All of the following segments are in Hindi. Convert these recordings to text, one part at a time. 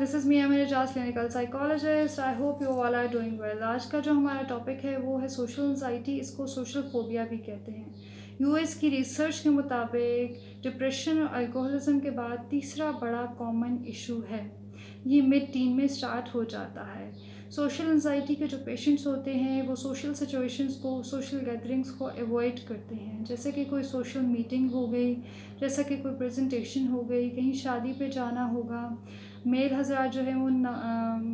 This is me M Ejaz clinical psychologist. I hope you all are doing well. आज का जो हमारा टॉपिक है वो है सोशल एंजाइटी। इसको सोशल फोबिया भी कहते हैं। यूएस की रिसर्च के मुताबिक डिप्रेशन और अल्कोहलिज्म के बाद तीसरा बड़ा कॉमन इशू है। ये मिड टीन में स्टार्ट हो जाता है। सोशल एंजाइटी के जो पेशेंट्स होते हैं वो सोशल सिचुएशंस को, सोशल गैदरिंग्स को अवॉइड करते हैं। जैसे कि कोई सोशल मीटिंग हो गई, जैसा कि कोई प्रेजेंटेशन हो गई, कहीं शादी पे जाना होगा। मेल हज़रात जो है वो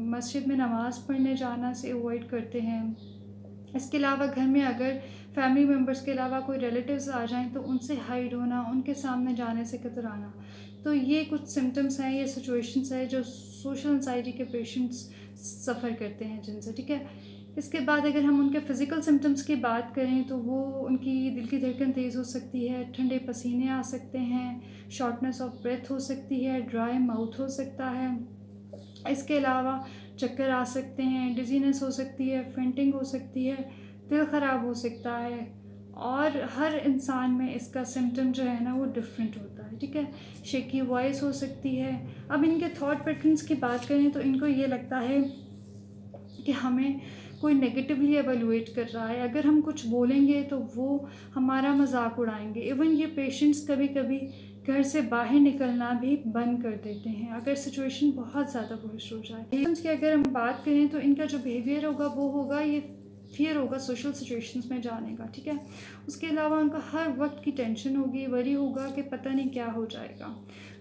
मस्जिद में नमाज़ पढ़ने जाना से अवॉइड करते हैं। इसके अलावा घर में अगर फैमिली मेम्बर्स के अलावा कोई रिलेटिव्स आ जाएं तो उनसे हाइड होना, उनके सामने जाने से कतराना। तो ये कुछ सिम्टम्स हैं, ये सिचुएशंस हैं जो सोशल एंजाइटी के पेशेंट्स सफ़र करते हैं जिनसे, ठीक है। इसके बाद अगर हम उनके फ़िज़िकल सिम्टम्स की बात करें तो वो उनकी दिल की धड़कन तेज़ हो सकती है, ठंडे पसीने आ सकते हैं, शॉर्टनेस ऑफ ब्रेथ हो सकती है, ड्राई माउथ हो सकता है। इसके अलावा चक्कर आ सकते हैं, डिजीनेस हो सकती है, फेंटिंग हो सकती है, दिल ख़राब हो सकता है। और हर इंसान में इसका सिम्टम जो है ना वो डिफरेंट होता है, ठीक है। शेकी वॉइस हो सकती है। अब इनके थॉट पैटर्न्स की बात करें तो इनको ये लगता है कि हमें कोई नेगेटिवली एवेलुएट कर रहा है। अगर हम कुछ बोलेंगे तो वो हमारा मजाक उड़ाएंगे। इवन ये पेशेंट्स कभी कभी घर से बाहर निकलना भी बंद कर देते हैं अगर सिचुएशन बहुत ज़्यादा वर्स्ट हो जाए। पेशेंट्स की अगर हम बात करें तो इनका जो बिहेवियर होगा वो होगा, ये फियर होगा सोशल सिचुएशंस में जाने का, ठीक है। उसके अलावा उनका हर वक्त की टेंशन होगी, वरी होगा कि पता नहीं क्या हो जाएगा।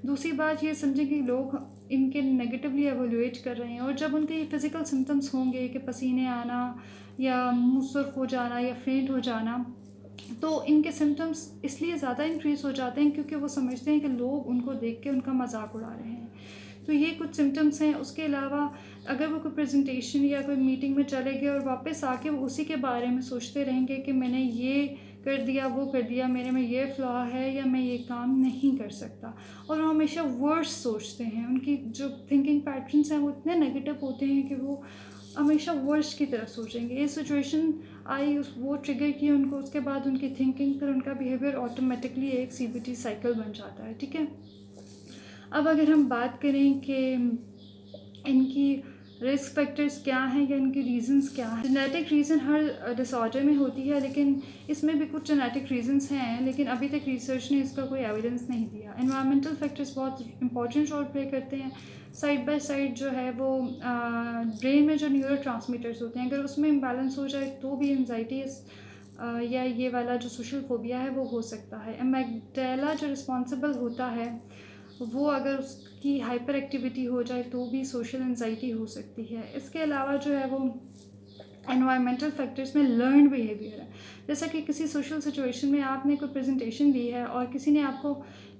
दूसरी बात ये समझें कि लोग इनके नेगेटिवली एवेलुएट कर रहे हैं, और जब उनके ये फिज़िकल सिम्टम्स होंगे कि पसीने आना या मुंह सुर्ख हो जाना या फेंट हो जाना, तो इनके सिम्टम्स इसलिए ज़्यादा इंक्रीज़ हो जाते हैं क्योंकि वो समझते हैं कि लोग उनको देख के उनका मजाक उड़ा रहे हैं। तो ये कुछ सिम्टम्स हैं। उसके अलावा अगर वो कोई प्रेजेंटेशन या कोई मीटिंग में चले गए और वापस आके वो उसी के बारे में सोचते रहेंगे कि मैंने ये कर दिया, वो कर दिया, मेरे में ये फ्लॉ है या मैं ये काम नहीं कर सकता, और वो हमेशा वर्स सोचते हैं। उनकी जो थिंकिंग पैटर्न्स हैं वो इतने नेगेटिव होते हैं कि वो हमेशा वर्स्ट की तरफ सोचेंगे। ये सिचुएशन आई, उस वो ट्रिगर की उनको, उसके बाद उनकी थिंकिंग, फिर उनका बिहेवियर ऑटोमेटिकली एक सीबीटी साइकिल बन जाता है, ठीक है। अब अगर हम बात करें कि इनकी रिस्क फैक्टर्स क्या हैं या इनकी रीजंस क्या हैं। जेनेटिक रीज़न हर डिसऑर्डर में होती है, लेकिन इसमें भी कुछ जेनेटिक रीजंस हैं, लेकिन अभी तक रिसर्च ने इसका कोई एविडेंस नहीं दिया। एनवायरमेंटल फैक्टर्स बहुत इंपॉर्टेंट रोल प्ले करते हैं। साइड बाय साइड जो है वो ब्रेन में जो न्यूरो ट्रांसमीटर्स होते हैं, अगर उसमें इम्बैलेंस हो जाए तो भी एंजाइटी या ये वाला जो सोशल फोबिया है वो हो सकता है। एमेगडाला जो रिस्पॉन्सिबल होता है वो अगर उसकी हाइपर एक्टिविटी हो जाए तो भी सोशल एंजाइटी हो सकती है। इसके अलावा जो है वो एनवायरमेंटल फैक्टर्स में लर्न बिहेवियर है। जैसा कि किसी सोशल सिचुएशन में आपने कोई प्रेजेंटेशन दी है और किसी ने आपको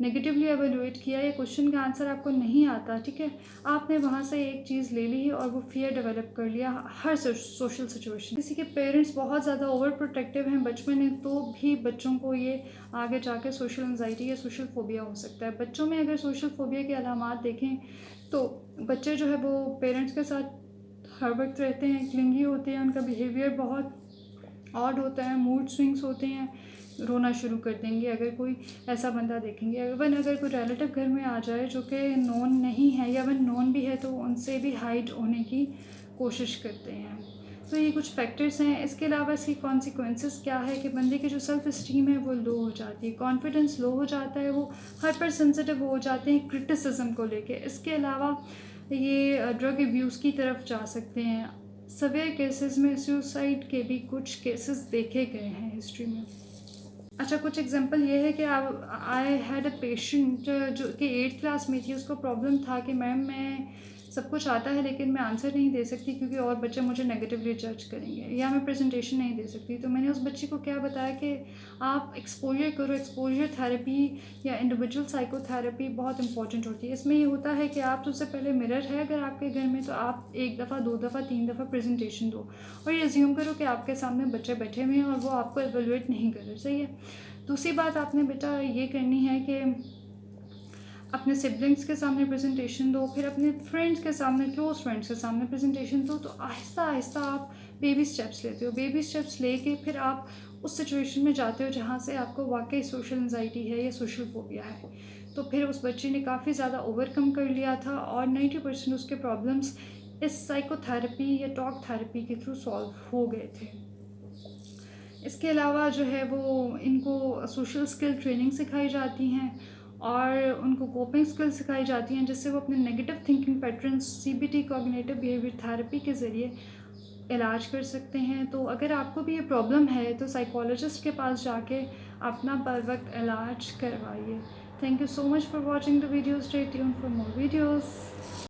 नेगेटिवली एवेलुएट किया या क्वेश्चन का आंसर आपको नहीं आता, ठीक है, आपने वहाँ से एक चीज़ ले ली और वो फियर डेवलप कर लिया हर सोशल सिचुएशन। किसी के पेरेंट्स बहुत ज़्यादा ओवर प्रोटेक्टिव हैं बचपन में, तो भी बच्चों को ये आगे जाके सोशल एंजाइटी या सोशल फोबिया हो सकता है। बच्चों में अगर सोशल फोबिया के अलामात देखें तो बच्चे जो है वो पेरेंट्स के साथ हर वक्त रहते हैं, क्लिंगी होते हैं, उनका बिहेवियर बहुत ऑड होता है, मूड स्विंग्स होते हैं, रोना शुरू कर देंगे अगर कोई ऐसा बंदा देखेंगे। इवन अगर कोई रिलेटिव घर में आ जाए जो कि नॉन नहीं है या वन नॉन भी है तो उनसे भी हाइड होने की कोशिश करते हैं। तो ये कुछ फैक्टर्स हैं। इसके अलावा इसकी कॉन्सिक्वेंसेस क्या है कि बंदे की जो सेल्फ इस्टीम है वो लो हो जाती है, कॉन्फिडेंस लो हो जाता है, वो हाइपर सेंसिटिव हो जाते हैं क्रिटिसिज्म को लेके। इसके अलावा ये ड्रग अब्यूज़ की तरफ जा सकते हैं। सवेयर केसेस में सुसाइड के भी कुछ केसेस देखे गए हैं हिस्ट्री में। अच्छा, कुछ एग्जांपल ये है कि आई हैड अ पेशेंट जो कि 8th क्लास में थी। उसको प्रॉब्लम था कि मैम मैं सब कुछ आता है लेकिन मैं आंसर नहीं दे सकती क्योंकि और बच्चे मुझे नेगेटिवली जज करेंगे, या मैं प्रेजेंटेशन नहीं दे सकती। तो मैंने उस बच्चे को क्या बताया कि आप एक्सपोजर करो। एक्सपोजर थेरेपी या इंडिविजुअल साइकोथेरेपी बहुत इंपॉर्टेंट होती है। इसमें ये होता है कि आप सबसे पहले मिरर है अगर आपके घर में, तो आप 1 दफ़ा 2 दफ़ा 3 दफ़ा प्रेजेंटेशन दो और ये अज्यूम करो कि आपके सामने बच्चे बैठे हुए हैं और वो आपको एवेलुएट नहीं कर रहे, सही है। दूसरी बात आपने बेटा ये करनी है कि अपने सिबलिंग्स के सामने प्रेजेंटेशन दो, फिर अपने फ्रेंड्स के सामने, क्लोज फ्रेंड्स के सामने प्रेजेंटेशन दो। तो आहिस्ता आहिस्ता आप बेबी स्टेप्स लेते हो। बेबी स्टेप्स लेके फिर आप उस सिचुएशन में जाते हो जहाँ से आपको वाकई सोशल एंजाइटी है या सोशल फोबिया है। तो फिर उस बच्चे ने काफ़ी ज़्यादा ओवरकम कर लिया था और 90% उसके प्रॉब्लम्स इस साइकोथेरेपी या टॉक थेरेपी के थ्रू सॉल्व हो गए थे। इसके अलावा जो है वो इनको सोशल स्किल ट्रेनिंग सिखाई जाती हैं और उनको कोपिंग स्किल सिखाई जाती हैं, जिससे वो अपने negative thinking patterns CBT cognitive behaviour therapy के ज़रिए इलाज कर सकते हैं। तो अगर आपको भी ये प्रॉब्लम है तो साइकोलॉजिस्ट के पास जाके अपना बर वक्त इलाज करवाइए। Thank you so much for watching the video. Stay tuned for more videos.